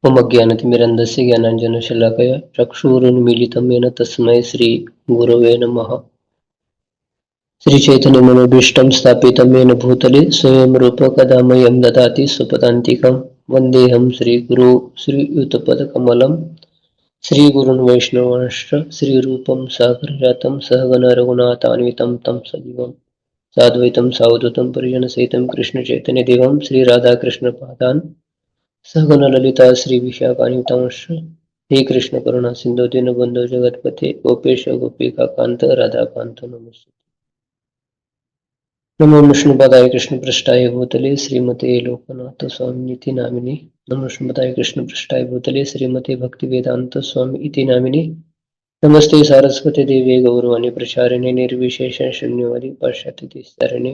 ममज्ञानतिमिरन्धस्य ज्ञानाञ्जनशलाकया चक्षुरुन्मीलितं येन तस्मै श्रीगुरवे नमः। श्रीचैतन्यमनोभीष्टं स्थापितं येन भूतले स्वयं रूप कदा मह्यं ददाति स्वपदान्तिकं वन्देऽहं श्रीगुरो श्रीयुतपदकमलं श्रीगुरुन् वैष्णवांश्च श्रीरूपं साग्रजातं सहगण रघुनाथान्वितं तं सजीवं साद्वैतं सावधूतं परिजनसहितं कृष्णचैतन्यदेवं श्रीराधाकृष्णपादान् सहगण ललिता श्रीविशाखान्वितांश्च हे कृष्ण करुणा सिंधु दीनबंधु जगतपते गोपेश गोपिकान्त राधाकान्त नमोस्तुते। नमो विष्णुपदाय कृष्णपृष्ठाय भूतले श्रीमते लोकनाथ स्वामिनिति नामिने। नमो विष्णुपदाय कृष्णपृष्ठाय भूतले श्रीमते भक्तिवेदांत स्वामी इति नामिने। नमस्ते सारस्वती देवी गौरवाणी प्रचारिणे निर्विशेष शून्यवादी पाश्चात्य देशतारिणे।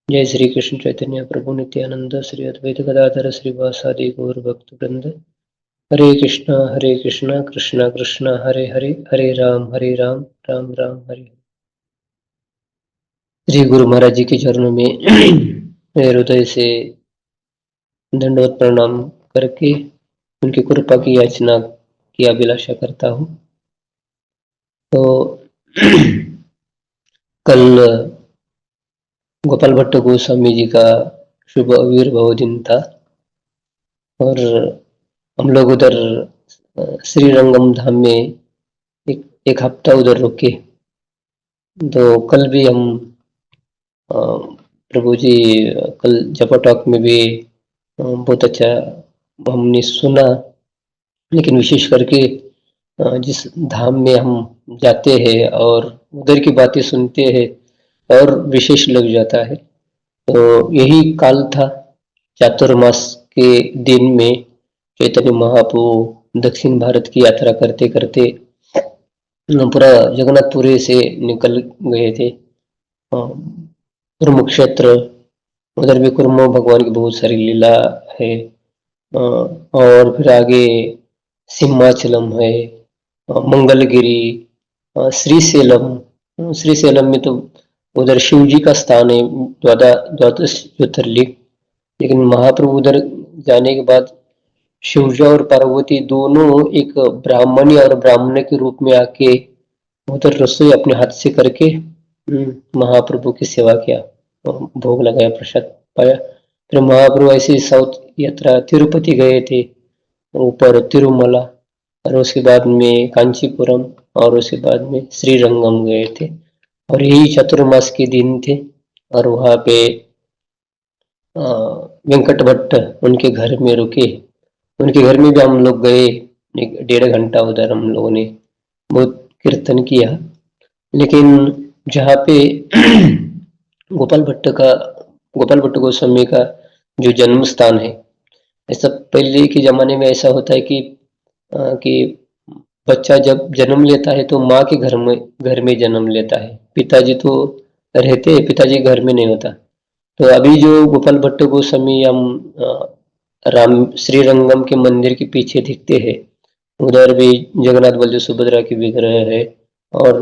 जय श्री कृष्ण चैतन्य प्रभु नित्यानंद श्री अद्वैत गदाधर श्रीवासादि गौर भक्त वृंद। हरे कृष्णा कृष्णा कृष्णा हरे हरे हरे राम राम राम हरे। श्री गुरु महाराज जी के चरणों में हृदय से दंडवत प्रणाम करके उनकी कृपा की याचना की अभिलाषा करता हूँ। तो कल गोपाल भट्ट गोस्वामी जी का शुभ आविर्भाव दिन था और हम लोग उधर श्रीरंगम धाम में एक हफ्ता उधर रुके। तो कल भी हम प्रभु जी कल जपा टॉक में भी बहुत अच्छा हमने सुना, लेकिन विशेष करके जिस धाम में हम जाते हैं और उधर की बातें सुनते हैं और विशेष लग जाता है। तो यही काल था चातुर्मास के दिन में चैतन्य महाप्रभु दक्षिण भारत की यात्रा करते करते पूरा जगन्नाथपुरी से निकल गए थे। कुर्म क्षेत्र उधर भी कुर्म भगवान की बहुत सारी लीला है और फिर आगे सिंहाचलम है, मंगलगिरी, श्रीशैलम में तो उधर शिव जी का स्थान है, द्वादश ज्योतिर्लिंग। लेकिन महाप्रभु उधर जाने के बाद शिवजी और पार्वती दोनों एक ब्राह्मणी और ब्राह्मण के रूप में आके उधर रसोई अपने हाथ से करके महाप्रभु की सेवा किया, भोग लगाया, प्रसाद पाया। फिर महाप्रभु ऐसे साउथ यात्रा तिरुपति गए थे, ऊपर तिरुमला, और उसके बाद में कांचीपुरम और उसके बाद में श्रीरंगम गए थे। और यही चतुर्मास के दिन थे और वहाँ पे वेंकट भट्ट उनके घर में रुके। उनके घर में भी हम लोग गए, 1.5 घंटा उधर हम लोगों ने बहुत कीर्तन किया। लेकिन जहाँ पे गोपाल भट्ट गोस्वामी का जो जन्म स्थान है, ऐसा पहले के जमाने में ऐसा होता है कि बच्चा जब जन्म लेता है तो माँ के घर में जन्म लेता है, पिताजी तो रहते हैं, पिताजी घर में नहीं होता। तो अभी जो गोपाल भट्ट गोस्वामी हम राम श्रीरंगम के मंदिर के पीछे दिखते हैं, उधर भी जगन्नाथ बलदेव सुभद्रा की विग्रह है और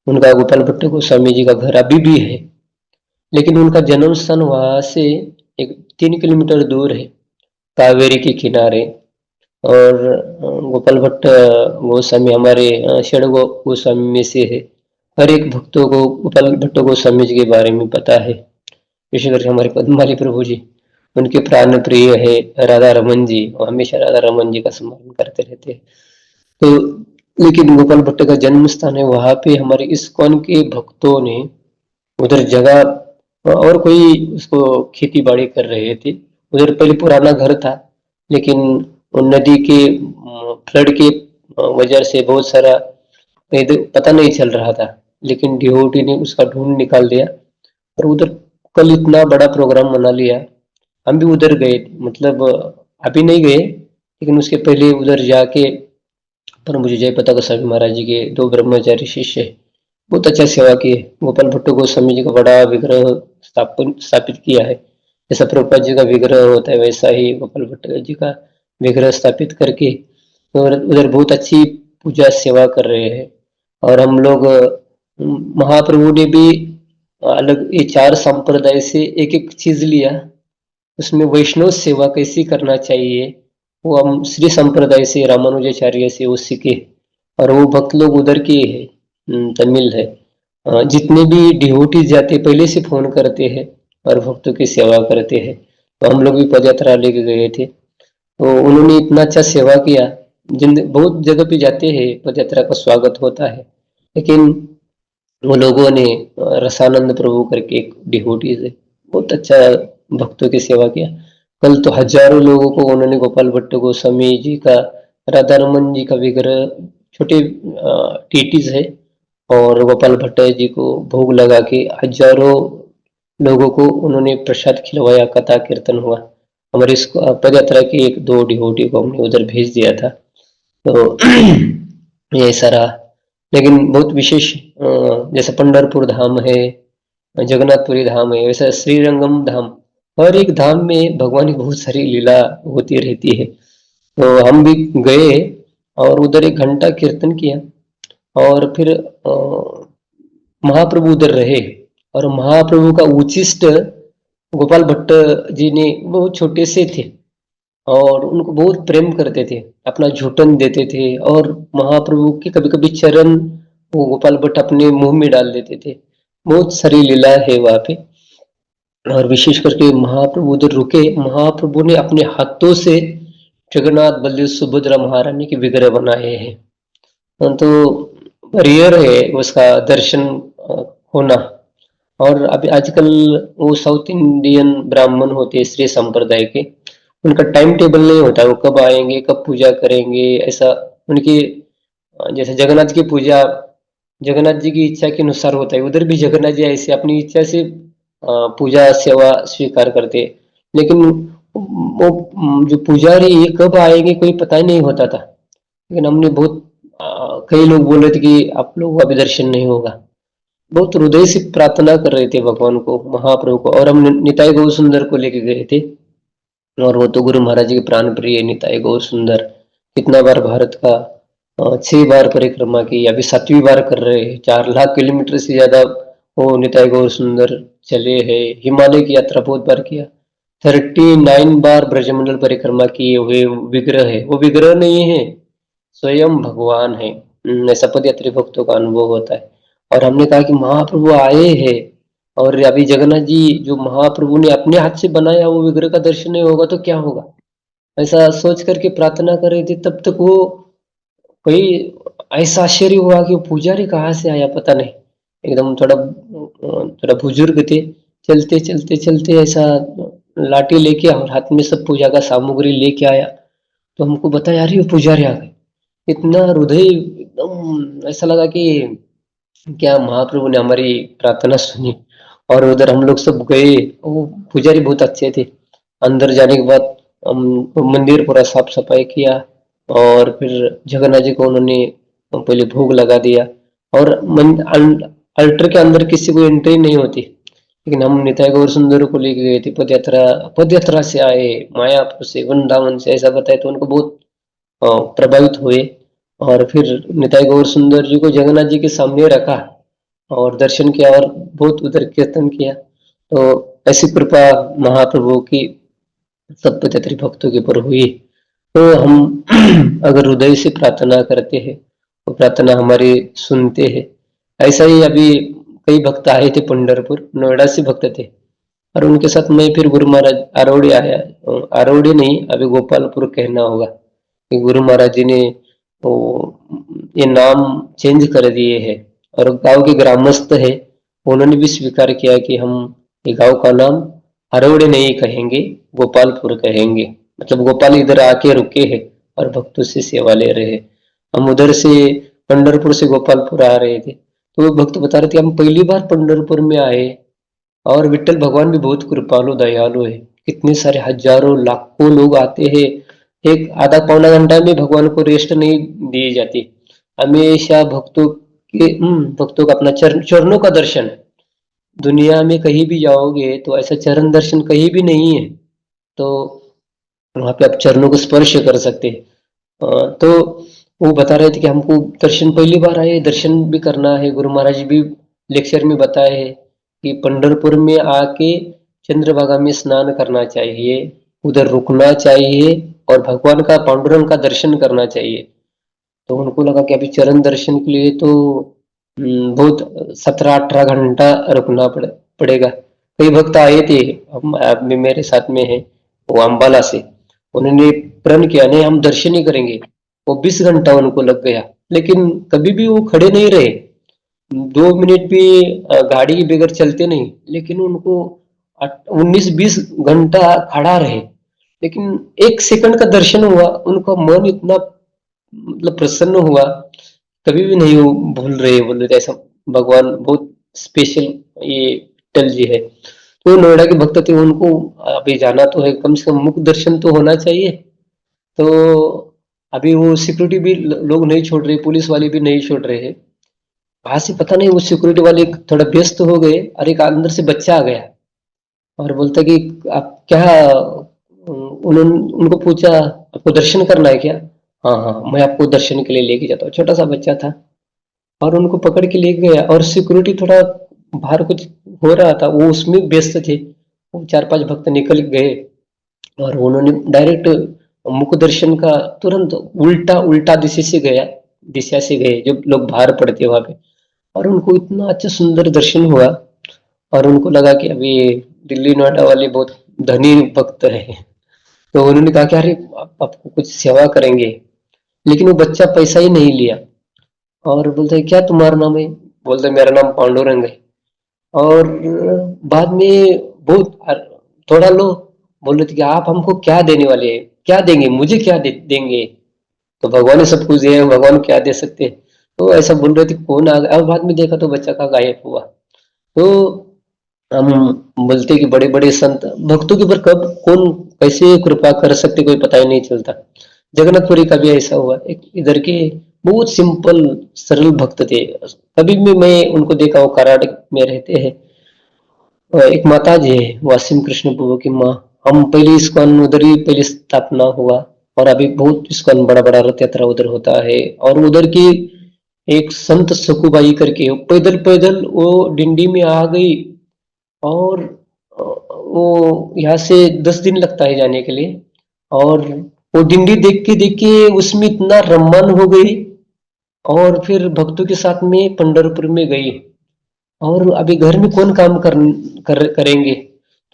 उनका गोपाल भट्ट गोस्वामी जी का घर अभी भी है। लेकिन उनका जन्म स्थान वहां से 3 किलोमीटर दूर है, कावेरी के किनारे। और गोपाल भट्ट गोस्वामी हमारे षड गोस्वामी में से है। हर एक भक्तों को गोपाल भट्ट गोस्वामी जी के बारे में पता है, विशेष करके हमारे पद्माली प्रभु जी, उनके प्राण प्रिय है राधा रमन जी, और हमेशा राधा रमन जी का स्मरण करते रहते हैं। तो लेकिन गोपाल भट्ट का जन्म स्थान है, वहां पे हमारे इस्कॉन के भक्तों ने उधर जगह, और कोई उसको खेती बाड़ी कर रहे थे। उधर पहले पुराना घर था, लेकिन नदी के फ्लड के वजह से बहुत सारा पता नहीं चल रहा था, लेकिन डिवोटी ने उसका ढूंढ निकाल दिया और उधर कल इतना बड़ा प्रोग्राम मना लिया। हम भी उधर गए, मतलब अभी नहीं गए, लेकिन उसके पहले उधर जाके पर मुझे जय पताका गोस्वामी महाराज जी के 2 ब्रह्मचारी शिष्य बहुत अच्छा सेवा किए। गोपाल भट्ट गोस्वामी जी का बड़ा विग्रह स्थापित किया है। जैसा प्रभुपाद जी का विग्रह होता है, वैसा ही गोपाल भट्ट जी का विग्रह स्थापित करके और उधर बहुत अच्छी पूजा सेवा कर रहे हैं। और हम लोग महाप्रभु ने भी अलग ये 4 संप्रदाय से एक चीज लिया, उसमें वैष्णव सेवा कैसी करना चाहिए वो हम श्री संप्रदाय से, रामानुजाचार्य से वो सीखे, और वो भक्त लोग उधर के है, तमिल है। जितने भी डिवोटीज जाते पहले से फोन करते हैं और भक्तों की सेवा करते हैं। तो हम लोग भी पद यात्रा लेके गए थे, तो उन्होंने इतना अच्छा सेवा किया। जिन बहुत जगह पे जाते हैं पद यात्रा का स्वागत होता है, लेकिन वो लोगों ने रसानंद प्रभु करके एक डिवोटीज है, बहुत अच्छा भक्तों की सेवा किया। कल तो हजारों लोगों को उन्होंने, गोपाल भट्ट गोस्वामी जी का, राधा रमन जी का विग्रह, छोटे टीटीज है, और गोपाल भट्ट जी को भोग लगा के हजारों लोगों को उन्होंने प्रसाद खिलवाया, कथा कीर्तन हुआ। हमारे इस पद यात्रा के एक दो डिवोटी को हमने उधर भेज दिया था। तो ये ऐसा रहा। लेकिन बहुत विशेष, जैसे पंढरपुर धाम है, जगन्नाथपुरी धाम है, वैसा श्रीरंगम धाम, हर एक धाम में भगवान की बहुत सारी लीला होती रहती है। तो हम भी गए और उधर 1 घंटा कीर्तन किया, और फिर महाप्रभु उधर रहे, और महाप्रभु का उचिष्ट गोपाल भट्ट जी ने, बहुत छोटे से थे और उनको बहुत प्रेम करते थे, अपना झूठन देते थे, और महाप्रभु के कभी कभी चरण वो गोपाल भट्ट अपने मुंह में डाल देते थे। बहुत सारी लीला है वहां पे। और विशेष करके महाप्रभु उधर रुके, महाप्रभु ने अपने हाथों से जगन्नाथ बलदेव सुभद्रा महारानी के विग्रह बनाए हैं। तो रेयर है उसका दर्शन होना। और अभी आजकल वो साउथ इंडियन ब्राह्मण होते हैं श्री संप्रदाय के, उनका टाइम टेबल नहीं होता, वो कब आएंगे कब पूजा करेंगे, ऐसा उनकी, जैसे जगन्नाथ की पूजा जगन्नाथ जी की इच्छा के अनुसार होता है, उधर भी जगन्नाथ जी ऐसे अपनी इच्छा से पूजा सेवा स्वीकार करते। लेकिन वो जो पुजारी ये कब आएंगे कोई पता ही नहीं होता था। लेकिन हमने बहुत कई लोग बोल रहे थे कि आप लोगों का भी दर्शन नहीं होगा। बहुत हृदय से प्रार्थना कर रहे थे भगवान को, महाप्रभु को। और हम निताई गौर सुंदर को लेके गए थे, और वो तो गुरु महाराज जी के प्राण प्रिय निताई गौर सुंदर, कितना बार भारत का 6 बार परिक्रमा की, अभी 7वीं बार कर रहे हैं। 4 लाख किलोमीटर से ज्यादा वो निताई गौर सुंदर चले हैं। हिमालय की यात्रा बहुत बार किया, 39 बार ब्रजमंडल परिक्रमा किए हुए विग्रह है। वो विग्रह नहीं है, स्वयं भगवान है। ऐसा पदयात्री भक्तों का अनुभव होता है। और हमने कहा कि महाप्रभु आए हैं, और अभी जगन्नाथ जी जो महाप्रभु ने अपने हाथ से बनाया वो विग्रह का दर्शन नहीं होगा तो क्या होगा, ऐसा सोच करके प्रार्थना कर रहे थे। तब तक वो कोई ऐसा आश्चर्य हुआ कि वो पुजारी कहाँ से आया पता नहीं, एकदम थोड़ा बुजुर्ग थे, चलते चलते चलते ऐसा लाठी लेके और हाथ में सब पूजा का सामग्री लेके आया। तो हमको बताया यार ये पुजारी आ गए। इतना हृदय एकदम ऐसा लगा कि क्या महाप्रभु ने हमारी प्रार्थना सुनी। और उधर हम लोग सब गए, वो पुजारी बहुत अच्छे थे। अंदर जाने के बाद मंदिर पूरा साफ सफाई किया, और फिर जगन्नाथ जी को उन्होंने पहले भोग लगा दिया। और अल्टर के अंदर किसी को एंट्री नहीं होती, लेकिन हम निताई गौर सुंदर को लेके गए थे पद यात्रा से आए, मायापुर से, वृंदावन से, ऐसा बताए तो उनको बहुत प्रभावित हुए। और फिर निताई गौर सुंदर जी को जगन्नाथ जी के सामने रखा और दर्शन किया, और बहुत उधर कीर्तन किया। तो ऐसी कृपा महाप्रभु की सब पदयात्री भक्तों के ऊपर हुई। तो हम अगर हृदय से प्रार्थना करते हैं तो प्रार्थना हमारी सुनते हैं। ऐसा ही अभी कई भक्त आए थे पंढरपुर, नोएडा से भक्त थे, और उनके साथ मैं फिर गुरु महाराज आरोड़ी आया, आरोड़ी नहीं अभी गोपालपुर कहना होगा, कि गुरु महाराज जी ने वो ये नाम चेंज कर दिए है, और गांव के ग्रामस्थ है उन्होंने भी स्वीकार किया कि हम ये गांव का नाम आरोड़ी नहीं कहेंगे, गोपालपुर कहेंगे। मतलब गोपाल इधर आके रुके हैं और भक्तों से सेवा ले रहे हैं। हम उधर से पंढरपुर से गोपालपुर आ रहे थे, तो वो भक्त बता रहे थे हम पहली बार पंढरपुर में आए, और विठ्ठल भगवान भी बहुत कृपालु दयालु है। कितने सारे हजारों लाखों लोग आते हैं, एक आधा पौना घंटा में भगवान को रेस्ट नहीं दी जाती। हमेशा भक्तों का अपना चरणों का दर्शन, दुनिया में कहीं भी जाओगे तो ऐसा चरण दर्शन कहीं भी नहीं है। तो वहां पे आप चरणों को स्पर्श कर सकते हैं। तो वो बता रहे थे कि हमको दर्शन पहली बार आए, दर्शन भी करना है। गुरु महाराज भी लेक्चर में बताए हैं कि पंढरपुर में आके चंद्रभागा में स्नान करना चाहिए, उधर रुकना चाहिए, और भगवान का पांडुरंग का दर्शन करना चाहिए। तो उनको लगा कि अभी चरण दर्शन के लिए तो बहुत 17-18 घंटा रुकना पड़ेगा। कई भक्त आए थे, हम आदमी मेरे साथ में है, वो अम्बाला से, उन्होंने प्रण किया नहीं हम दर्शन ही करेंगे। वो 20 घंटा उनको लग गया, लेकिन कभी भी वो खड़े नहीं रहे, 2 मिनट भी गाड़ी के बगैर चलते नहीं, लेकिन उनको 19-20 घंटा खड़ा रहे, लेकिन 1 सेकंड का दर्शन हुआ, उनका मन इतना मतलब प्रसन्न हुआ, कभी भी नहीं वो भूल रहे, बोल रहे थे ऐसा भगवान बहुत स्पेशल ये विट्ठल जी है। तो नोएडा के भक्त थे, उनको अभी जाना तो है, कम से कम मुख दर्शन तो होना चाहिए। तो अभी वो सिक्योरिटी भी लोग नहीं छोड़ रहे, पुलिस वाले भी नहीं छोड़ रहे हैं। वहां से पता नहीं वो सिक्योरिटी वाले थोड़ा व्यस्त हो गए और एक अंदर से बच्चा आ गया और बोलता कि आप क्या, उन्होंने उनको पूछा आपको दर्शन करना है क्या? हाँ हाँ, मैं आपको दर्शन के लिए लेके जाता हूँ। छोटा सा बच्चा था और उनको पकड़ के ले गया और सिक्योरिटी थोड़ा बाहर कुछ हो रहा था, वो उसमें व्यस्त थे। वो 4-5 भक्त निकल गए और उन्होंने डायरेक्ट मुख दर्शन का तुरंत उल्टा उल्टा दिशा से गए जो लोग बाहर पड़ते वहां पे, और उनको इतना अच्छा सुंदर दर्शन हुआ और उनको लगा कि अभी दिल्ली नोएडा वाले बहुत धनी भक्त है। तो उन्होंने कहा कि अरे आपको कुछ सेवा करेंगे, लेकिन वो बच्चा पैसा ही नहीं लिया और बोलते क्या तुम्हारा नाम है? बोलते मेरा नाम पांडुरंग है। और बाद में बहुत थोड़ा लो, बोल रहे थे कि आप हमको क्या देने वाले हैं, क्या देंगे, मुझे क्या देंगे? तो भगवान ने सब कुछ दिया है, भगवान क्या दे सकते हैं? तो ऐसा बोल रहे थे, कौन आ गया और बाद में देखा तो बच्चा का गायब हुआ। तो हम बोलते कि बड़े बड़े संत भक्तों के ऊपर कब कौन कैसे कृपा कर सकते कोई पता ही नहीं चलता। जगन्नाथपुरी का भी ऐसा हुआ, एक इधर के बहुत सिंपल सरल भक्त थे, कभी भी मैं उनको देखा, वो कर्नाटक में रहते हैं। एक माता जी है वासिम कृष्ण प्रभु की माँ, हम पहले इस्कॉन उधर ही पहले स्थापना हुआ और अभी बहुत इस्कॉन बड़ा बड़ा रथ यात्रा उधर होता है। और उधर की एक संत सकुबाई करके पैदल पैदल वो डिंडी में आ गई और वो यहाँ से 10 दिन लगता है जाने के लिए, और वो डिंडी देख के उसमें इतना रमन हो गई और फिर भक्तों के साथ में पंढरपुर में गई। और अभी घर में कौन काम करेंगे,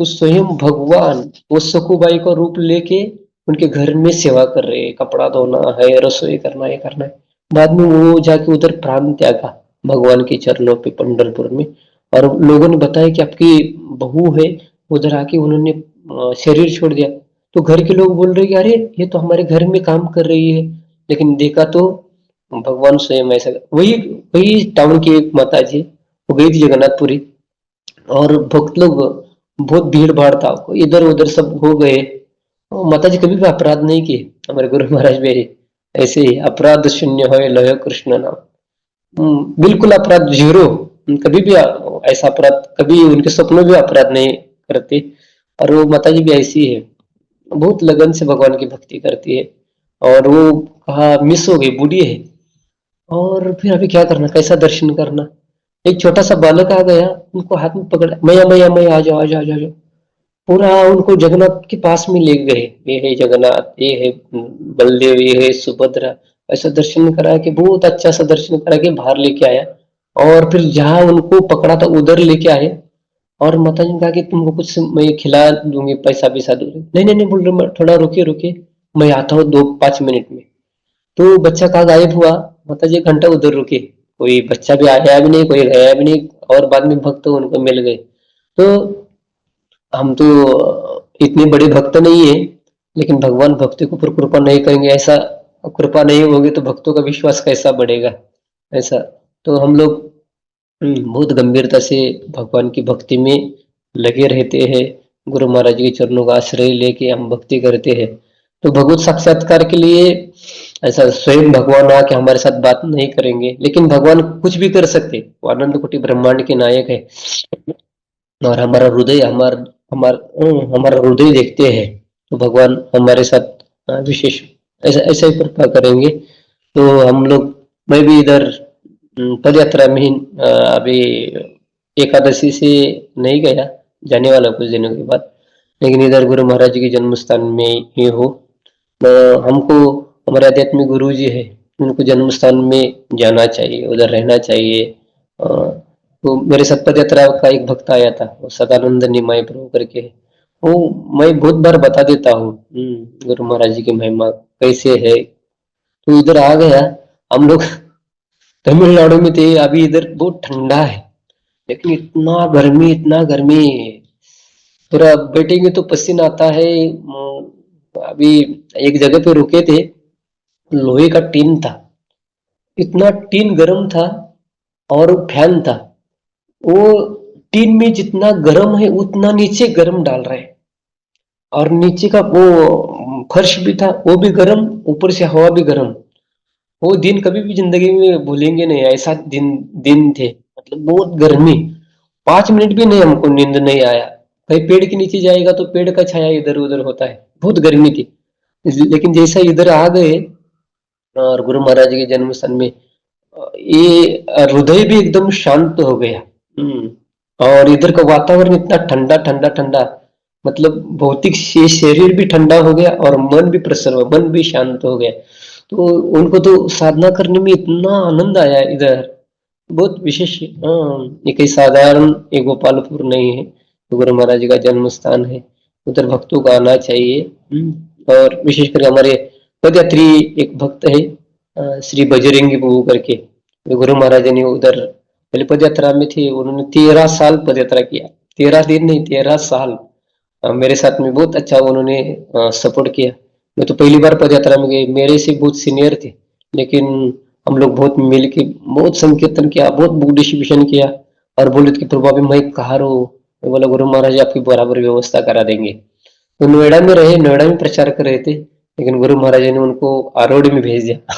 तो स्वयं भगवान वो सकुबाई का रूप लेके उनके घर में सेवा कर रहे हैं, कपड़ा धोना है, रसोई करना है, करना है। बाद में वो जाके उधर प्राण त्यागा भगवान के चरणों पे पंढरपुर में। और लोगों ने बताया कि आपकी बहू है, उधर आके उन्होंने शरीर छोड़ दिया। तो घर के लोग बोल रहे कि अरे ये तो हमारे घर में काम कर रही है, लेकिन देखा तो भगवान स्वयं ऐसा, वही वही टाउन की एक माता जी, वो गई थी जगन्नाथपुरी और भक्त लोग बहुत भीड़ भाड़ था, इधर उधर सब हो गए। माता जी कभी भी अपराध नहीं किए, हमारे गुरु महाराज मेरे ऐसे ही अपराध शून्य हो लय कृष्ण नाम। बिल्कुल अपराध जीरो, कभी भी ऐसा अपराध कभी उनके सपनों भी अपराध नहीं करते। और वो माता जी भी ऐसी है, बहुत लगन से भगवान की भक्ति करती है। और वो कहा मिस हो गई, बूढ़ी है, और फिर अभी क्या करना, कैसा दर्शन करना? एक छोटा सा बालक आ गया, उनको हाथ में पकड़ा, मैया मैया मैया आ जाओ आ जाओ आ जाओ। पूरा उनको जगन्नाथ के पास में ले गए, ये है जगन्नाथ, ये है बलदेव, ये है सुभद्रा। ऐसा दर्शन करा के बहुत अच्छा सा दर्शन करा के बाहर लेके आया, और फिर जहाँ उनको पकड़ा था उधर लेके आए। और माता जी ने कहा कि तुमको कुछ मैं खिला दूंगी, पैसा वैसा दूंगी। नहीं नहीं नहीं, बोल रहे थोड़ा रुके रुके, मैं आता हूँ 2-5 मिनट में। तो बच्चा कहाँ गायब हुआ, माता जी 1 घंटा उधर रुके, कोई बच्चा भी आया भी नहीं, कोई गया भी नहीं, और बाद में भक्त उनको मिल गए। तो हम तो इतने बड़े भक्त नहीं है, लेकिन भगवान भक्ति के ऊपर कृपा नहीं करेंगे, ऐसा कृपा नहीं होगी तो भक्तों का विश्वास कैसा बढ़ेगा? ऐसा तो हम लोग बहुत गंभीरता से भगवान की भक्ति में लगे रहते हैं, गुरु महाराज के चरणों का आश्रय लेके हम भक्ति करते हैं। तो भगवत साक्षात्कार के लिए ऐसा स्वयं भगवान आके हमारे साथ बात नहीं करेंगे, लेकिन भगवान कुछ भी कर सकते, वो अनंत कोटि ब्रह्मांड के नायक है। और हमारा हृदय हमारा हृदय देखते हैं, तो भगवान हमारे साथ विशेष ऐसा ऐसा ही कृपा करेंगे। तो हम लोग, मैं भी इधर पद यात्रा में अभी एकादशी से नहीं गया, जाने वाला कुछ दिनों के बाद, लेकिन इधर गुरु महाराज जी के जन्म स्थान में ही हो। हमको हमारे आध्यात्मिक गुरु जी है, उनको जन्म स्थान में जाना चाहिए, उधर रहना चाहिए। तो मेरे साथ पद यात्रा का एक भक्त आया था, वो सदानंद निमाय प्रभु करके, वो मैं बहुत बार बता देता हूँ गुरु महाराज जी की महिमा कैसे है। तो इधर आ गया, हम लोग तमिलनाडु में थे, अभी इधर बहुत ठंडा है, लेकिन इतना गर्मी, पूरा बैठेंगे तो पसीना आता है। अभी एक जगह पे रुके थे, लोहे का टीन था, इतना टीन गर्म था, और फैन था, वो टीन में जितना गर्म है उतना नीचे गर्म डाल रहे हैं, और नीचे का वो फर्श भी था वो भी गर्म, ऊपर से हवा भी गर्म। वो दिन कभी भी जिंदगी में भूलेंगे नहीं, ऐसा दिन दिन थे, मतलब बहुत गर्मी, 5 मिनट भी नहीं हमको नींद नहीं आया। कहीं पेड़ के नीचे जाएगा तो पेड़ का छाया इधर उधर होता है, बहुत गर्मी थी। लेकिन जैसा इधर आ गए और गुरु महाराज के जन्म स्थान में, ये हृदय भी एकदम शांत हो गया। और इधर का वातावरण इतना ठंडा ठंडा ठंडा, मतलब भौतिक शरीर भी ठंडा हो गया और मन भी प्रसन्न हुआ, मन भी शांत हो गया। तो उनको तो साधना करने में इतना आनंद आया इधर, बहुत विशेष। ये कोई साधारण ये गोपालपुर नहीं है, तो गुरु महाराज जी का जन्म स्थान है, उधर भक्तों को आना चाहिए। और विशेषकर हमारे पदयात्री एक भक्त है, श्री बजरंगी बहू करके, जो गुरु महाराज ने उधर पहले पद यात्रा में थे, उन्होंने 13 साल पद यात्रा किया, 13 दिन नहीं 13 साल। मेरे साथ में बहुत अच्छा उन्होंने सपोर्ट किया। मैं तो पहली बार पद यात्रा में गए, मेरे से बहुत सीनियर थे, लेकिन हम लोग बहुत मिल के बहुत संकीर्तन किया, बहुत बुक डिस्ट्रीब्यूशन किया, और बोले कि प्रभु अभी मैं कहाँ रहूँ। मैं बोला गुरु महाराज आपकी बराबर व्यवस्था करा देंगे। तो नोएडा में रहे, नोएडा में प्रचार कर रहे थे, लेकिन गुरु महाराज ने उनको आरोड में भेज दिया।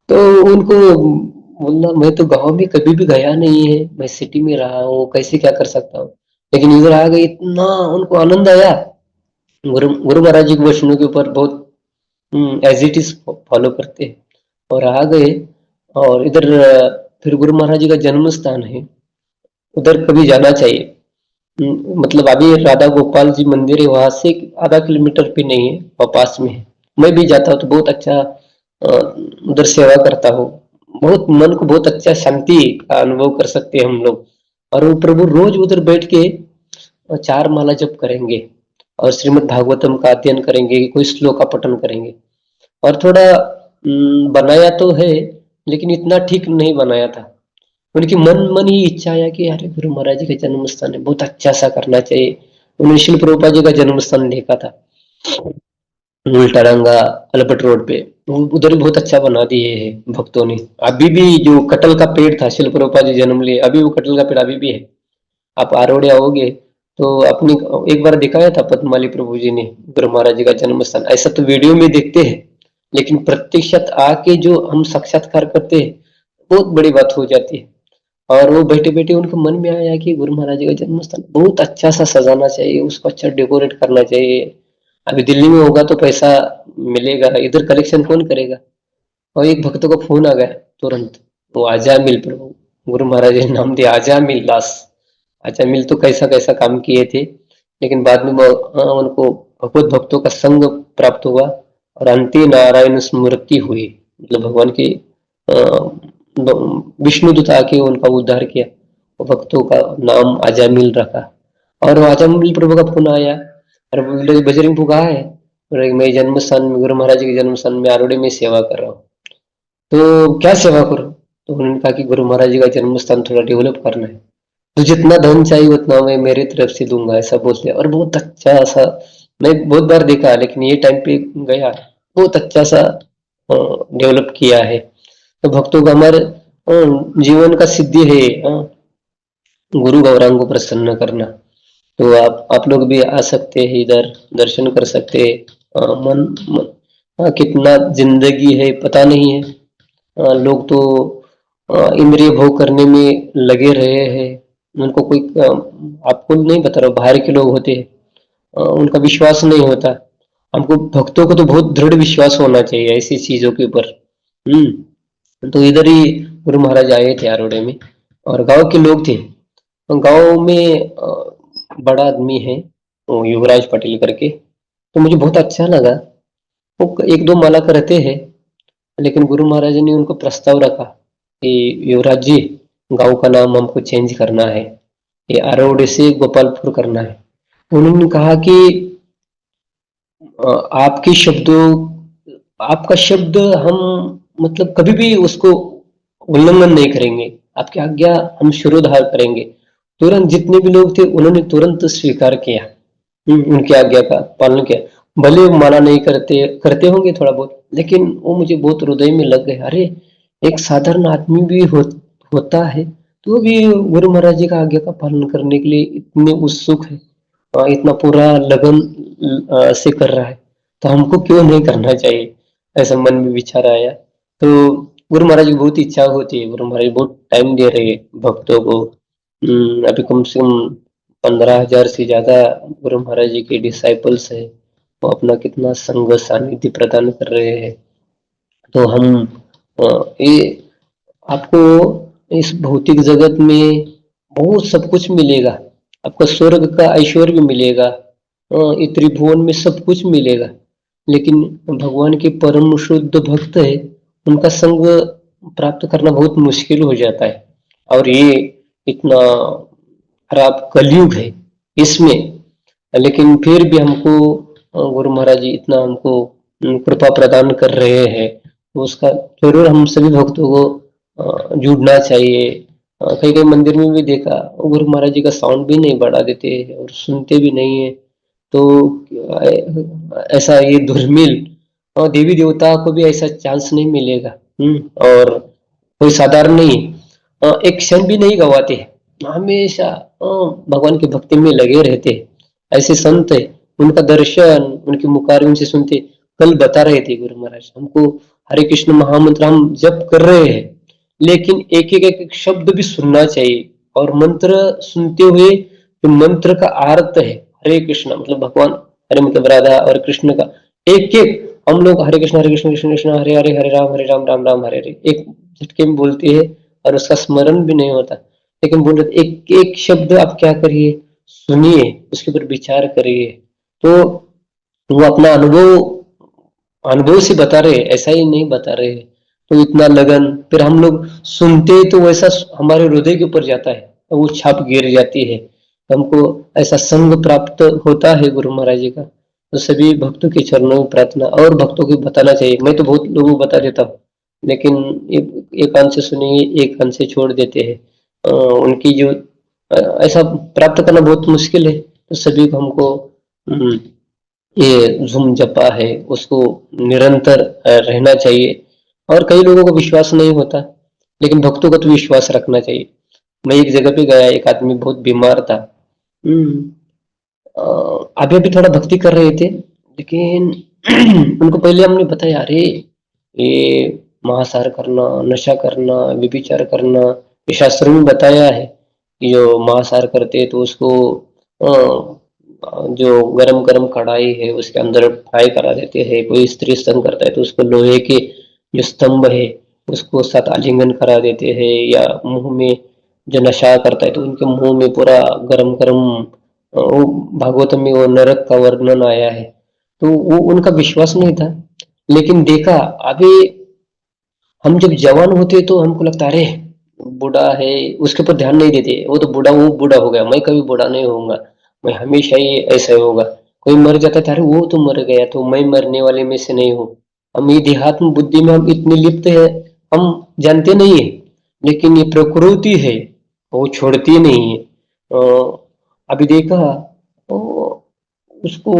तो उनको बोलना, मैं तो गांव में कभी भी गया नहीं है, मैं सिटी में रहा हूँ, कैसे क्या कर सकता हूँ, लेकिन इधर आ गए, इतना उनको आनंद आया। गुरु गुरु महाराज जी के वचनों के ऊपर बहुत एज इट इज फॉलो करते हैं, और आ गए। और इधर फिर गुरु महाराज जी का जन्म स्थान है, उधर कभी जाना चाहिए। मतलब अभी राधा गोपाल जी मंदिर है, वहां से आधा किलोमीटर पे नहीं है, और पास में है। मैं भी जाता हूँ तो बहुत अच्छा उधर सेवा करता हूँ, बहुत मन को बहुत अच्छा शांति का अनुभव कर सकते हैं हम लोग। और वो प्रभु रोज उधर बैठ के 4 माला जप करेंगे, और श्रीमद् भागवतम का अध्ययन करेंगे, कोई श्लोक का पठन करेंगे। और थोड़ा बनाया तो है, लेकिन इतना ठीक नहीं बनाया था। उनकी मन मन ही इच्छा आया कि अरे गुरु महाराज जी का जन्म स्थान है, बहुत अच्छा सा करना चाहिए। उन्होंने शिल प्रभुपाद जी का जन्म स्थान देखा था, उल्टाडंगा अलबट रोड पे, उधर भी बहुत अच्छा बना दिए है भक्तों ने। अभी भी जो कटल का पेड़ था, शिल प्रभुपाद जी जन्म लिए, अभी वो कटल का पेड़ अभी भी है। आप आरोड़े आओगे तो अपनी एक बार दिखाया था पद्माली प्रभु जी ने गुरु महाराज जी का जन्म स्थान, ऐसा तो वीडियो में देखते हैं, लेकिन प्रत्यक्षत आके जो हम साक्षात्कार करते हैं, बहुत बड़ी बात हो जाती है। और वो बैठे बैठे उनके मन में आया कि गुरु महाराज जी का जन्म स्थान बहुत अच्छा सा सजाना चाहिए, उसको अच्छा डेकोरेट करना चाहिए। अभी दिल्ली में होगा तो पैसा मिलेगा, इधर कलेक्शन कौन करेगा। और एक भक्तों का फोन आ गया तुरंत, वो आजा मिल प्रभु, गुरु महाराज जी ने नाम दिया आजा मिल दास। आजा मिल तो कैसा कैसा काम किए थे, लेकिन बाद में उनको भगवत भक्तों का संग प्राप्त हुआ, और अंति नारायण स्मृति हुई, मतलब भगवान की विष्णुदूत आके उनका उद्धार किया, वो भक्तों का नाम आजामिल रखा। और आजामिल प्रभु का फोन आया, और बोले बजरंग तू कहाँ है। बोले, मैं जन्म स्थान में गुरु महाराज के जन्म स्थान में आरोड़ी में सेवा कर रहा हूँ। तो क्या सेवा करूँ, तो उन्होंने कहा कि गुरु महाराज जी का जन्म स्थान थोड़ा डेवलप करना है, तो जितना धन चाहिए उतना मैं मेरी तरफ से दूंगा, ऐसा बोलते हैं। और बहुत अच्छा सा, मैं बहुत बार देखा, लेकिन ये टाइम पे गया, बहुत अच्छा सा डेवलप किया है। तो भक्तों का हमारे जीवन का सिद्धि है गुरु गौरांग को प्रसन्न करना। तो आप लोग भी आ सकते हैं, इधर दर्शन कर सकते हैं। कितना जिंदगी है पता नहीं है। लोग तो इंद्रिय भोग करने में लगे रहे हैं, उनको कोई आपको नहीं बता रहा, बाहर के लोग होते हैं, उनका विश्वास नहीं होता। हमको भक्तों को तो बहुत दृढ़ विश्वास होना चाहिए ऐसी चीजों के ऊपर। तो इधर ही गुरु महाराज आए थे आरोड़े में, और गांव के लोग थे। गांव में बड़ा आदमी है वो युवराज पटेल करके, तो मुझे बहुत अच्छा लगा। वो एक दो माला करते हैं, लेकिन गुरु महाराज ने उनको प्रस्ताव रखा कि युवराज जी, गांव का नाम हमको चेंज करना है, ये आरोड से गोपालपुर करना है। उन्होंने कहा कि आपके शब्दों आपका शब्द हम मतलब कभी भी उसको उल्लंघन नहीं करेंगे, आपकी आज्ञा हम शिरोधार्य करेंगे। तुरंत जितने भी लोग थे उन्होंने तुरंत स्वीकार किया, उनकी आज्ञा का पालन किया। भले वो माना नहीं करते करते होंगे थोड़ा बहुत, लेकिन वो मुझे बहुत हृदय में लग गए। अरे, एक साधारण आदमी भी होता है तो भी गुरु महाराज जी का आज्ञा का पालन करने के लिए इतने उत्सुक है, इतना पूरा लगन से कर रहा है, तो हमको क्यों नहीं करना चाहिए, ऐसा मन में विचार आया। तो गुरु महाराज की बहुत इच्छा होती है, गुरु महाराज बहुत टाइम दे रहे हैं भक्तों को। अभी कम से कम 15,000 से ज्यादा गुरु महाराज जी के डिसाइपल्स है, वो अपना कितना संग सानिध्य प्रदान कर रहे हैं। तो हम ये आपको इस भौतिक जगत में बहुत सब कुछ मिलेगा, आपको स्वर्ग का ऐश्वर्य मिलेगा, ये त्रिभुवन में सब कुछ मिलेगा, लेकिन भगवान के परम शुद्ध भक्त है, उनका संग प्राप्त करना बहुत मुश्किल हो जाता है। और ये इतना खराब कलयुग है इसमें, लेकिन फिर भी हमको गुरु महाराज जी इतना हमको कृपा प्रदान कर रहे हैं, तो उसका जरूर हम सभी भक्तों को जुड़ना चाहिए। कई कई मंदिर में भी देखा, गुरु महाराज जी का साउंड भी नहीं बढ़ा देते और सुनते भी नहीं है। तो ऐसा ये दुर्मिल, और देवी देवता को भी ऐसा चांस नहीं मिलेगा। और कोई साधारण नहीं, एक क्षण भी नहीं गवाते, हमेशा भगवान की भक्ति में लगे रहते। ऐसे संत है, उनका दर्शन उनके मुखारविंद से सुनते। कल बता रहे थे गुरु महाराज हमको, हरे कृष्ण महामंत्र हम जप कर रहे हैं, लेकिन एक एक एक शब्द भी सुनना चाहिए, और मंत्र सुनते हुए जो मंत्र का अर्थ है, हरे कृष्ण मतलब भगवान, हरे मतलब राधा और कृष्ण का एक एक, हम लोग हरे कृष्ण कृष्ण कृष्ण हरे हरे, हरे राम राम राम हरे हरे एक झटके में बोलते हैं, और उसका स्मरण भी नहीं होता। लेकिन बोल रहे एक एक शब्द आप क्या करिए, सुनिए, उसके ऊपर विचार करिए। तो वो अपना अनुभव अनुभव से बता रहे, ऐसा ही नहीं बता रहे। तो इतना लगन, फिर हम लोग सुनते तो वैसा हमारे हृदय के ऊपर जाता है, तो वो छाप गिर जाती है, हमको ऐसा संग प्राप्त होता है गुरु महाराज जी का। तो सभी भक्तों के चरणों में प्रार्थना, और भक्तों को बताना चाहिए। मैं तो बहुत लोगों को बता देता हूँ, लेकिन एक कान से सुनेंगे, एक कान से छोड़ देते हैं। उनकी जो ऐसा प्राप्त करना बहुत मुश्किल है। तो सभी को हमको ये झुम जपा है उसको निरंतर रहना चाहिए। और कई लोगों को विश्वास नहीं होता, लेकिन भक्तों को तो विश्वास रखना चाहिए। मैं एक जगह पे गया, एक आदमी बहुत बीमार था, अभी अभी थोड़ा भक्ति कर रहे थे, लेकिन उनको पहले हमने बताया, अरे ये महासार करना, नशा करना, व्यभिचार करना, ये शास्त्रों में बताया है कि जो महासार करते तो उसको जो गरम गरम कढ़ाई है उसके अंदर फ्राई करा देते हैं। कोई स्त्री स्तन करता है तो उसको लोहे के जो स्तंभ है उसको साथ आलिंगन करा देते हैं, या मुंह में जो नशा करता है तो उनके मुंह में पूरा गरम गरम, वो भागवत में वो नरक का वर्णन आया है। तो वो उनका विश्वास नहीं था, लेकिन देखा अभी हम जब जवान होते तो हमको लगता अरे बूढ़ा है, उसके ऊपर ध्यान नहीं देते, वो तो बूढ़ा, वो बूढ़ा हो गया, मैं कभी बूढ़ा नहीं होऊंगा, मैं हमेशा ही ऐसा होगा। कोई मर जाता था, अरे वो तो मर गया तो मैं मरने वाले में से नहीं हूँ। हम ये देहात्म बुद्धि में हम इतने लिप्त है, हम जानते नहीं है, लेकिन ये प्रकृति है, वो छोड़ती नहीं है। अभी देखा तो उसको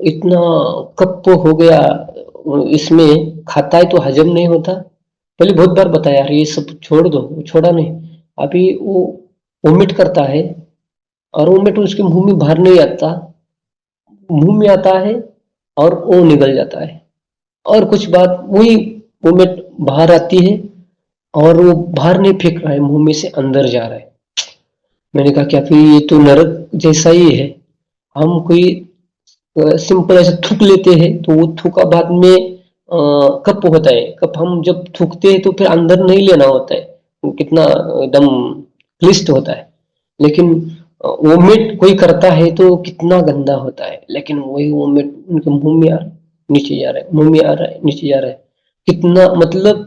इतना कप हो गया, इसमें खाता है तो हजम नहीं होता। पहले बहुत बार बताया यार ये सब छोड़ दो, छोड़ा नहीं। अभी वो वोमिट करता है, और वोमिट उसके मुंह में बाहर नहीं आता, मुंह में आता है और वो निकल जाता है, और कुछ बात वही वोमिट बाहर आती है, और वो बाहर नहीं फेंक रहा है, मुंह में से अंदर जा रहा है। मैंने कहा क्या फिर ये तो नरक जैसा ही है। हम कोई सिंपल ऐसे थूक लेते हैं तो वो थूका बाद में कप होता है, कप हम जब थूकते हैं तो फिर अंदर नहीं लेना होता है, वो कितना एकदम क्लिष्ट होता है। लेकिन वोमिट कोई करता है तो कितना गंदा होता है, लेकिन वही वोमिट उनके मुंह में आ रहा, नीचे जा रहा है, मुंह में आ रहा है, नीचे जा रहा है। कितना मतलब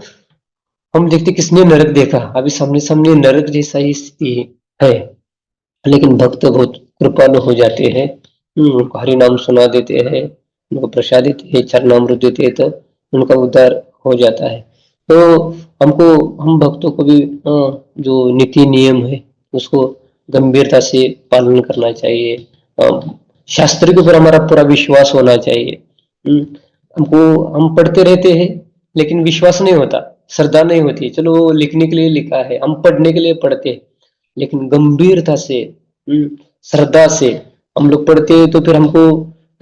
हम देखते किसने नरक देखा, अभी सामने सामने नरक जैसा ही स्थिति है। लेकिन भक्त बहुत कृपालु हो जाते हैं, उनको हरि नाम सुना देते हैं, उनको प्रसाद देते हैं, चरणामृत देते हैं, तो उनका उद्धार हो जाता है। तो हमको, हम भक्तों को भी जो नीति नियम है उसको गंभीरता से पालन करना चाहिए। शास्त्र के ऊपर हमारा पूरा विश्वास होना चाहिए। हमको, हम पढ़ते रहते हैं लेकिन विश्वास नहीं होता, श्रद्धा नहीं होती। चलो लिखने के लिए लिखा है, हम पढ़ने के लिए पढ़ते हैं, लेकिन गंभीरता से, श्रद्धा से हम लोग पढ़ते हैं तो फिर हमको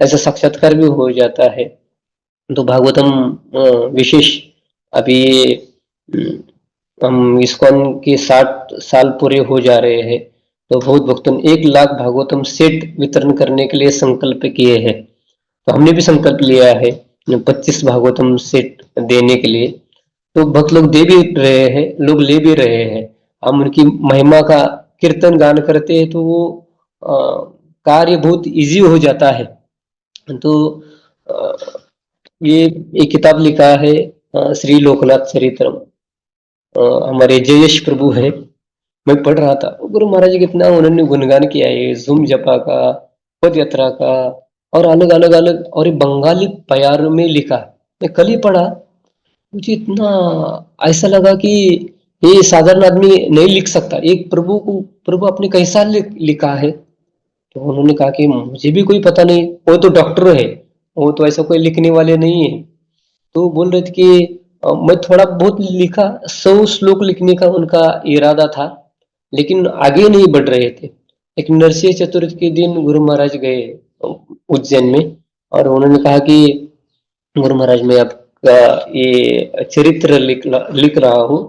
ऐसा साक्षात्कार भी हो जाता है। तो भागवतम विशेष अभी हम इस्कॉन के 60 साल पूरे हो जा रहे हैं, तो बहुत भक्तों ने 1 लाख भागवतम सेट वितरण करने के लिए संकल्प किए हैं। तो हमने भी संकल्प लिया है 25 भागवतम सेट देने के लिए। तो भक्त लोग दे भी रहे हैं, लोग ले भी रहे हैं। हम उनकी महिमा का कीर्तन गान करते हैं तो वो कार्य बहुत इजी हो जाता है। तो ये एक किताब लिखा है श्री लोकनाथ चरित्रम, हमारे जयेश प्रभु है, मैं पढ़ रहा था। गुरु महाराज जी कितना उन्होंने गुणगान किया है झूम जपा का, पद यात्रा का, और अलग अलग अलग, और ये बंगाली प्यार में लिखा। मैं कल ही पढ़ा, मुझे इतना ऐसा लगा कि ये साधारण आदमी नहीं लिख सकता। एक प्रभु को, प्रभु आपने कैसा लिखा है? तो उन्होंने कहा कि मुझे भी कोई पता नहीं, वो तो डॉक्टर है, वो तो ऐसा कोई लिखने वाले नहीं है। तो बोल रहे थे कि मैं थोड़ा बहुत लिखा, 100 श्लोक लिखने का उनका इरादा था, लेकिन आगे नहीं बढ़ रहे थे। लेकिन नरसिंह चतुर्थी के दिन गुरु महाराज गए उज्जैन में, और उन्होंने कहा कि गुरु महाराज मैं आपका ये चरित्र लिख रहा हूँ,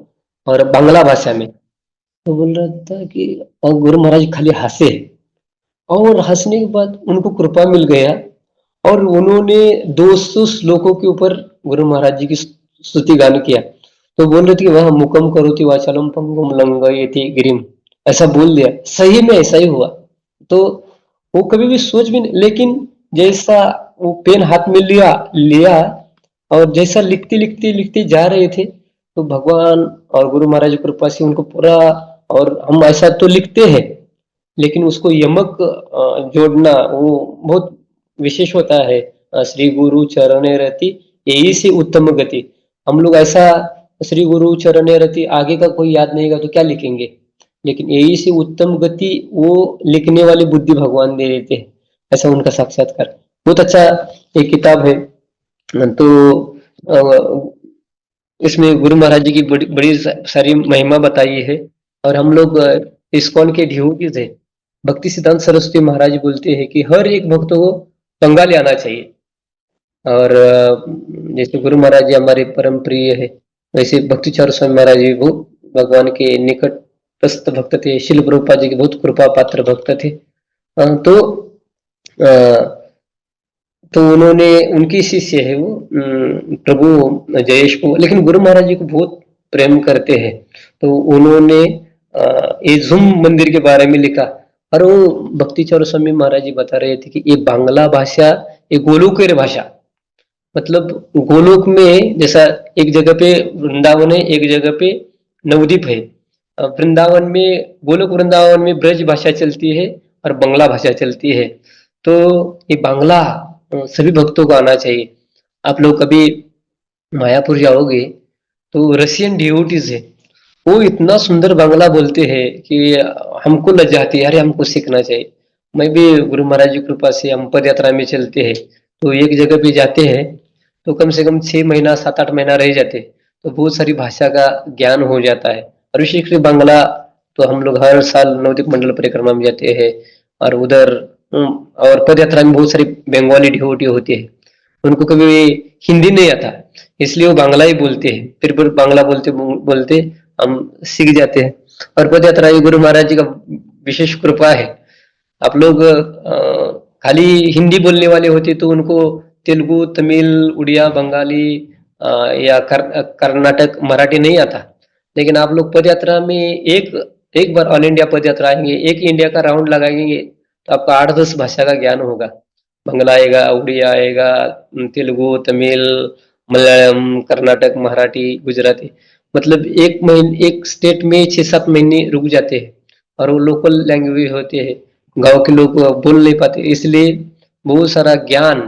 और बांग्ला भाषा में। तो बोल रहा था कि, और गुरु महाराज खाली हंसे, और हंसने के बाद उनको कृपा मिल गया, और उन्होंने 200 श्लोकों के ऊपर गुरु महाराज जी की स्तुति गान किया। तो बोल रहे थे कि वह मुकम करोति वाचालम पंगुम लंघयति गिरिम, ऐसा बोल दिया। सही में ऐसा ही हुआ। तो वो कभी भी सोच भी नहीं, लेकिन जैसा वो पेन हाथ में लिया और जैसा लिखते लिखते लिखते जा रहे थे, तो भगवान और गुरु महाराज की कृपा से उनको पूरा, और हम ऐसा तो लिखते हैं लेकिन उसको यमक जोड़ना वो बहुत विशेष होता है। श्री गुरु चरणे रति यही से उत्तम गति। हम लोग ऐसा श्री गुरु चरणे रति आगे का कोई याद नहीं होगा तो क्या लिखेंगे, लेकिन यही से उत्तम गति वो लिखने वाली बुद्धि भगवान दे देते हैं। ऐसा उनका साक्षात्कार बहुत अच्छा एक किताब है। तो इसमें गुरु महाराज जी की बड़ी बड़ी सारी महिमा बताई है। और हम लोग इस्कॉन के डिवोटीज है। भक्ति सिद्धांत सरस्वती महाराज बोलते हैं कि हर एक भक्त को गंगा ले आना चाहिए। और जैसे गुरु महाराज जी हमारे परम प्रिय है, वैसे भक्ति चारू स्वामी महाराज जी वो भगवान के निकटस्थ भक्त थे। शिल प्रभुपाद जी के बहुत कृपा पात्र भक्त थे। तो उन्होंने, उनकी शिष्य है वो प्रभु जयेश को, लेकिन गुरु महाराज जी को बहुत प्रेम करते हैं। तो उन्होंने ये झूम मंदिर के बारे में लिखा। और वो भक्ति चारू स्वामी महाराज जी बता रहे थे कि ये बांग्ला भाषा ये गोलोकेर भाषा, मतलब गोलोक में जैसा एक जगह पे वृंदावन है, एक जगह पे नवद्वीप है। वृंदावन में, गोलोक वृंदावन में ब्रज भाषा चलती है और बांग्ला भाषा चलती है। तो ये बांग्ला सभी भक्तों को आना चाहिए। आप लोग कभी मायापुर जाओगे तो रशियन डिवोटीज है, वो इतना सुंदर बांग्ला बोलते हैं कि हमको लज्जा आती है, अरे हमको सीखना चाहिए। मैं भी गुरु महाराज की कृपा से हम पद यात्रा में चलते हैं, तो एक जगह पे जाते हैं तो कम से कम 6 महीना 7-8 महीना रह जाते, तो बहुत सारी भाषा का ज्ञान हो जाता है। और विशेष बांग्ला तो हम लोग हर साल नवद्वीप मंडल परिक्रमा में जाते हैं, और उधर और पद यात्रा में बहुत सारी बंगाली डिवोटी होती है, उनको कभी हिंदी नहीं आता, इसलिए वो बांग्ला ही बोलते हैं। फिर बांग्ला बोलते बोलते हम सीख जाते हैं। और पद यात्रा गुरु महाराज जी का विशेष कृपा है। आप लोग खाली हिंदी बोलने वाले होते तो उनको तेलुगु, तमिल, उड़िया, बंगाली या कर्नाटक मराठी नहीं आता। लेकिन आप लोग पद यात्रा में एक बार ऑल इंडिया पद यात्रा आएंगे, एक इंडिया का राउंड लगाएंगे, तो आपका 8-10 भाषा का ज्ञान होगा। बांग्ला आएगा, उड़िया आएगा, तेलुगु, तमिल, मलयालम, कर्नाटक, मराठी, गुजराती। मतलब एक स्टेट में 6-7 महीने रुक जाते हैं और वो लोकल लैंग्वेज होते हैं, गांव के लोग बोल नहीं पाते, इसलिए बहुत सारा ज्ञान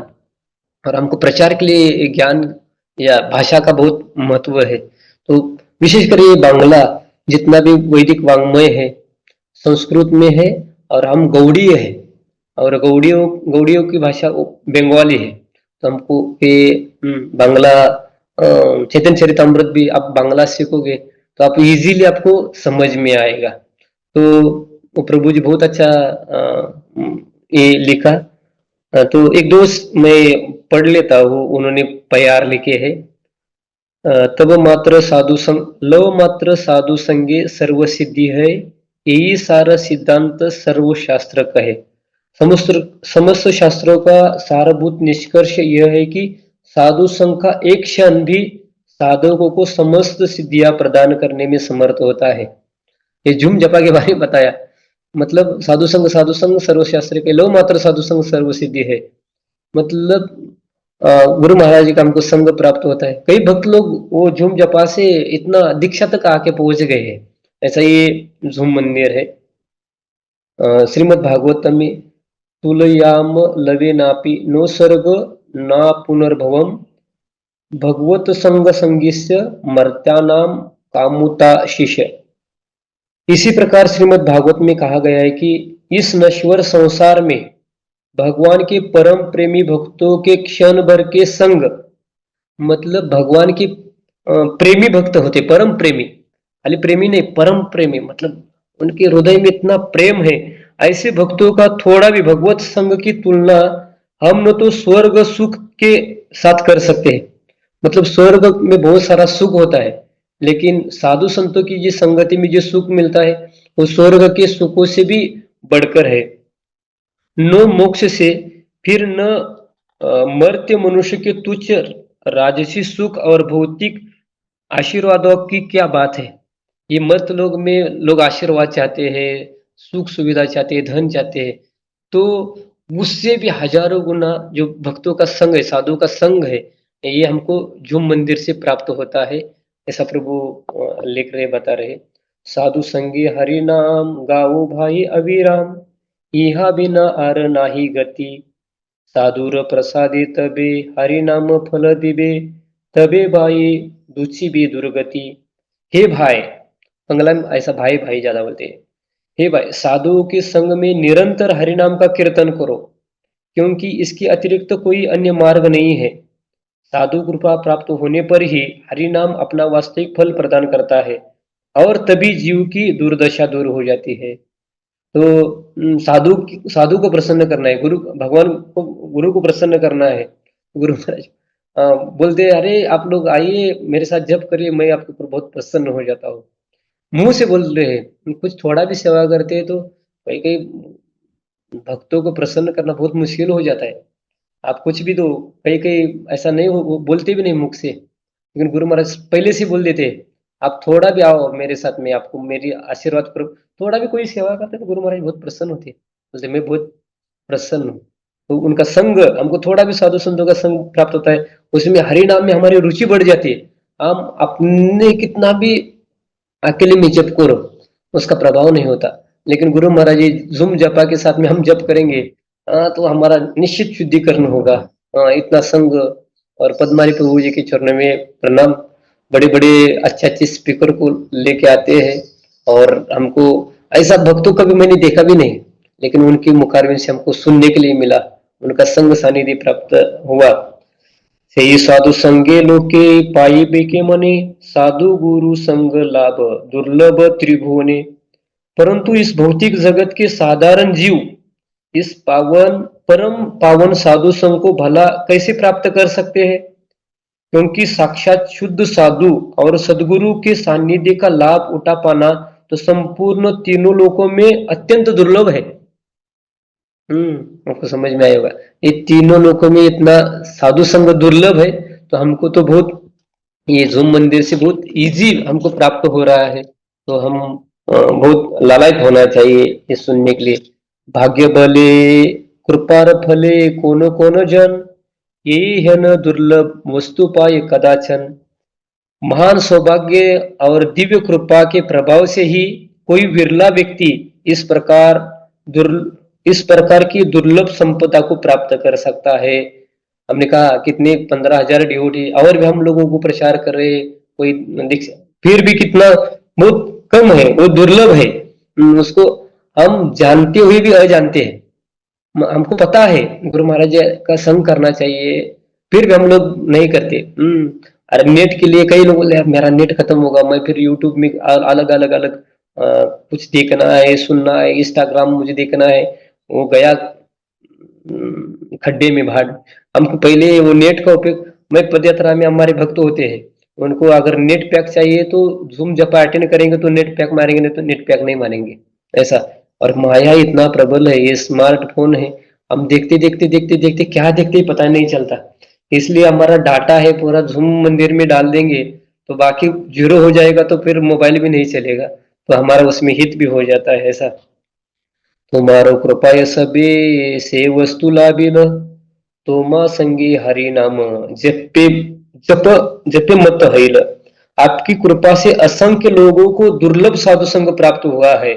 और हमको प्रचार के लिए ज्ञान या भाषा का बहुत महत्व है। तो विशेषकर ये बांग्ला जितना भी वैदिक वाङ्मय है संस्कृत में है, और हम गौड़ीय है, और गौड़ियों गौड़ियों की भाषा बंगाली है। तो हमको ये बांग्ला चैतन्य चरितमृत भी आप बांग्ला सीखोगे तो आप इजीली आपको समझ में आएगा। तो वो प्रभु जी बहुत अच्छा ये लिखा। तो एक दोस्त मैं पढ़ लेता हूँ, उन्होंने प्यार लिखे है। तब मात्र साधु संग लव मात्र साधु संगे सर्व सिद्धि है, यही सारा सिद्धांत सर्व शास्त्र कहे। समस्त समस्त शास्त्रों का सारभूत निष्कर्ष यह है कि साधु संघ का एक क्षण भी साधकों को समस्त सिद्धियां प्रदान करने में समर्थ होता है। ये झूम जपा के बारे में बताया। मतलब साधु संघ सर्व शास्त्र के लो मात्र साधु संघ सर्व सिद्धि है। मतलब गुरु महाराज जी का हमको संग प्राप्त होता है। कई भक्त लोग वो झूम जपा से इतना दीक्षा तक आके पहुंच गए हैं। ऐसा ये झूम मंदिर है। श्रीमद् भागवतम में तुलयाम लवे नापि नो सर्ग ना पुनर्भवम भगवत संग संगिस्य मर्त्यानाम कामुता शिष्य। इसी प्रकार श्रीमद् भागवत में कहा गया है कि इस नश्वर संसार में भगवान के परम प्रेमी भक्तों के क्षण भर के संग, मतलब भगवान की प्रेमी भक्त होते, परम प्रेमी, खाली प्रेमी नहीं, परम प्रेमी, मतलब उनके हृदय में इतना प्रेम है। ऐसे भक्तों का थोड़ा भी भगवत संग की तुलना हम न तो स्वर्ग सुख के साथ कर सकते हैं, मतलब स्वर्ग में बहुत सारा सुख होता है, लेकिन साधु संतों की जिस संगति में जो सुख मिलता है वो स्वर्ग के सुखों से भी बढ़कर है। न मोक्ष से, फिर न मर्त्य मनुष्य के तुच्छ राजसी सुख और भौतिक आशीर्वादों की क्या बात है। ये मर्त लोग में लोग आशीर्वाद चाहते हैं, सुख सुविधा चाहते हैं, धन चाहते हैं। तो उससे भी हजारों गुना जो भक्तों का संग है, साधु का संग है, ये हमको झूम मंदिर से प्राप्त होता है। ऐसा प्रभु लिख रहे, बता रहे। साधु संगी हरि नाम गाओ भाई अविराम, इहा बिना आर नाही गति, साधुर प्रसादे तबे हरि नाम फल दिबे, तबे भाई दुची भी दुर्गति। हे भाई, बंगला में ऐसा भाई भाई ज्यादा बोलते हैं। हे भाई, साधुओं के संग में निरंतर हरि नाम का कीर्तन करो, क्योंकि इसके अतिरिक्त तो कोई अन्य मार्ग नहीं है। साधु कृपा प्राप्त होने पर ही हरि नाम अपना वास्तविक फल प्रदान करता है, और तभी जीव की दुर्दशा दूर हो जाती है। तो साधु को प्रसन्न करना है, गुरु को प्रसन्न करना है। गुरु महाराज बोलते हैं, अरे आप लोग आइए मेरे साथ जप करिए, मैं आपके ऊपर बहुत प्रसन्न हो जाता हूँ। मुंह से बोल रहे हैं, कुछ थोड़ा भी सेवा करते हैं तो कई कई भक्तों को प्रसन्न करना बहुत मुश्किल हो जाता है। आप कुछ भी दो, कई कई ऐसा नहीं हो, वो बोलते भी नहीं मुख से, लेकिन गुरु महाराज पहले से बोल देते, आप थोड़ा भी आओ मेरे साथ में, आपको मेरी आशीर्वाद करो। थोड़ा भी कोई सेवा करते तो गुरु महाराज बहुत प्रसन्न होते, बोलते मैं बहुत प्रसन्न हूँ। तो उनका संग, हमको थोड़ा भी साधु संतों का संग प्राप्त होता है, उसमें हरि नाम में हमारी रुचि बढ़ जाती है। हम अपने कितना भी अकेले में जप करो, उसका प्रभाव नहीं होता, लेकिन गुरु महाराज जी जुम जपा के साथ में हम जप करेंगे, तो हमारा निश्चित शुद्धिकरण होगा। इतना संग। और पद्मारी प्रभु जी के चरणों में प्रणाम। बड़े बड़े अच्छे अच्छे स्पीकर को लेके आते हैं, और हमको ऐसा भक्तों का भी मैंने देखा भी नहीं, लेकिन उनके मुखारविंद से हमको सुनने के लिए मिला, उनका संग सानिध्य प्राप्त हुआ। सेई साधु संगे लोके पाइबे के मने, साधु गुरु संग लाभ दुर्लभ त्रिभुवने। परंतु इस भौतिक जगत के साधारण जीव इस परम पावन साधु संग को भला कैसे प्राप्त कर सकते हैं, क्योंकि साक्षात शुद्ध साधु और सदगुरु के सानिध्य का लाभ उठा पाना तो संपूर्ण तीनों लोकों में अत्यंत दुर्लभ है। आपको समझ में आएगा, ये तीनों लोकों में इतना साधु संग दुर्लभ है, तो हमको तो बहुत, ये झूम मंदिर से बहुत इजी हमको प्राप्त हो रहा है। तो हम बहुत लालायित होना चाहिए ये सुनने के लिए। भाग्य बले कृपार फले कोन कोन जन, यही है न दुर्लभ वस्तु पाए कदाचन। महान सौभाग्य और दिव्य कृपा के प्रभाव से ही कोई विरला व्यक्ति इस प्रकार दुर् इस प्रकार की दुर्लभ संपदा को प्राप्त कर सकता है। हमने कहा कितने 15,000 ड्यूटी और भी हम लोगों को प्रचार कर रहे, कोई फिर भी कितना बहुत कम है, वो दुर्लभ है। उसको हम जानते हुए भी अजानते हैं। हमको पता है गुरु महाराज का संग करना चाहिए, फिर भी हम लोग नहीं करते। अरे नेट के लिए कई लोग बोले यार मेरा नेट खत्म होगा, मैं फिर यूट्यूब में अलग अलग अलग कुछ देखना है, सुनना है, इंस्टाग्राम मुझे देखना है, वो गया खड्डे में भाड़। हमको पहले वो नेट का उपयोग, मैं पदयात्रा में हमारे भक्त होते हैं, उनको अगर नेट पैक चाहिए तो जूम जब अटेंड करेंगे तो नेट पैक मारेंगे, नहीं तो नेट पैक नहीं मारेंगे ऐसा। और माया इतना प्रबल है, ये स्मार्टफोन है, हम देखते देखते देखते देखते क्या देखते ही पता नहीं चलता। इसलिए हमारा डाटा है पूरा जूम मंदिर में डाल देंगे तो बाकी जीरो हो जाएगा, तो फिर मोबाइल भी नहीं चलेगा, तो हमारा उसमें हित भी हो जाता है ऐसा। तुम्हारो कृपा सबे से वस्तु लाभिन, तोमा संगी हरि नाम जपे जप जपे मत हईल। आपकी कृपा से असंख्य लोगों को दुर्लभ साधु संग प्राप्त हुआ है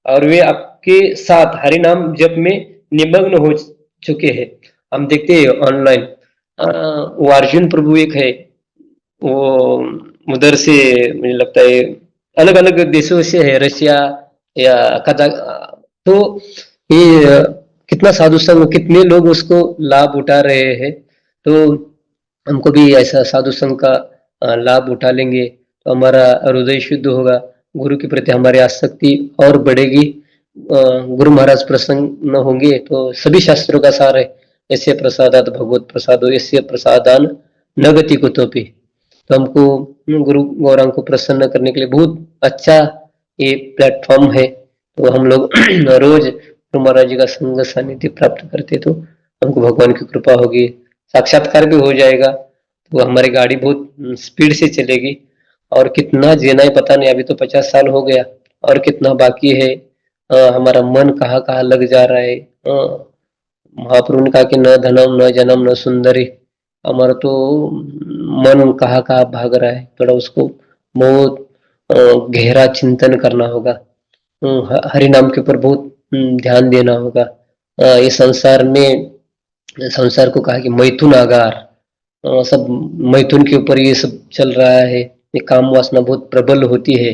और वे आपके साथ हरि नाम जप में निमग्न हो चुके हैं। हम देखते हैं ऑनलाइन, वो अर्जुन प्रभु एक है, वो उधर से मुझे लगता है अलग अलग देशों से है, रशिया या कजा, तो ये कितना साधु संग, कितने लोग उसको लाभ उठा रहे हैं। तो हमको भी ऐसा साधु संग का लाभ उठा लेंगे तो हमारा हृदय शुद्ध होगा, गुरु के प्रति हमारी आसक्ति और बढ़ेगी। गुरु महाराज प्रसन्न होंगे तो सभी शास्त्रों का सार है, ऐसे प्रसादात भगवत प्रसादो ऐसे प्रसादान न गति कुतोपि। तो हमको गुरु गौरांग को प्रसन्न करने के लिए बहुत अच्छा ये प्लेटफॉर्म है। तो हम लोग रोज गुरु महाराज जी का संग सानिध्य प्राप्त करते तो हमको भगवान की कृपा होगी, साक्षात्कार भी हो जाएगा, तो हमारी गाड़ी बहुत स्पीड से चलेगी। और कितना जीना है पता नहीं, अभी तो 50 साल हो गया और कितना बाकी है। हमारा मन कहाँ कहाँ लग जा रहा है। महाप्रभु ने कहा कि न धनम न जन्म न सुंदरी, हमारा तो मन कहाँ कहाँ भाग रहा है, थोड़ा उसको बहुत गहरा चिंतन करना होगा, हरि नाम के ऊपर बहुत ध्यान देना होगा। ये संसार में, संसार को कहा कि मैथुन आगार, सब मैथुन के ऊपर ये सब चल रहा है। ये काम वासना बहुत प्रबल होती है,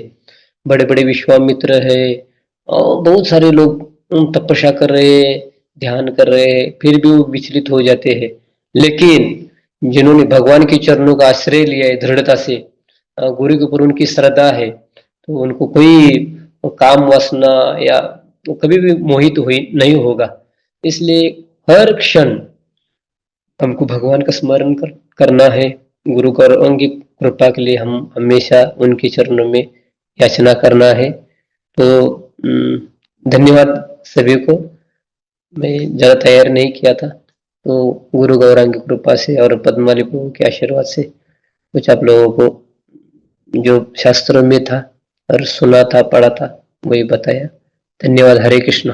बड़े बड़े विश्वामित्र है और बहुत सारे लोग तपस्या कर रहे हैं, ध्यान कर रहे हैं, फिर भी वो विचलित हो जाते हैं। लेकिन जिन्होंने भगवान के चरणों का आश्रय लिया है दृढ़ता से, गुरु के ऊपर उनकी श्रद्धा है, तो उनको कोई काम वासना या तो कभी भी मोहित हुई नहीं होगा। इसलिए हर क्षण हमको भगवान का स्मरण करना है। गुरु गौरांग की कृपा के लिए हम हमेशा उनके चरणों में याचना करना है। तो धन्यवाद सभी को। मैं ज़्यादा तैयार नहीं किया था, तो गुरु गौरांग की कृपा से और पद्माली प्रभु के आशीर्वाद से कुछ आप लोगों को जो शास्त्रों में था और सुना था, पढ़ा था, वही बताया। धन्यवाद। हरे कृष्णा।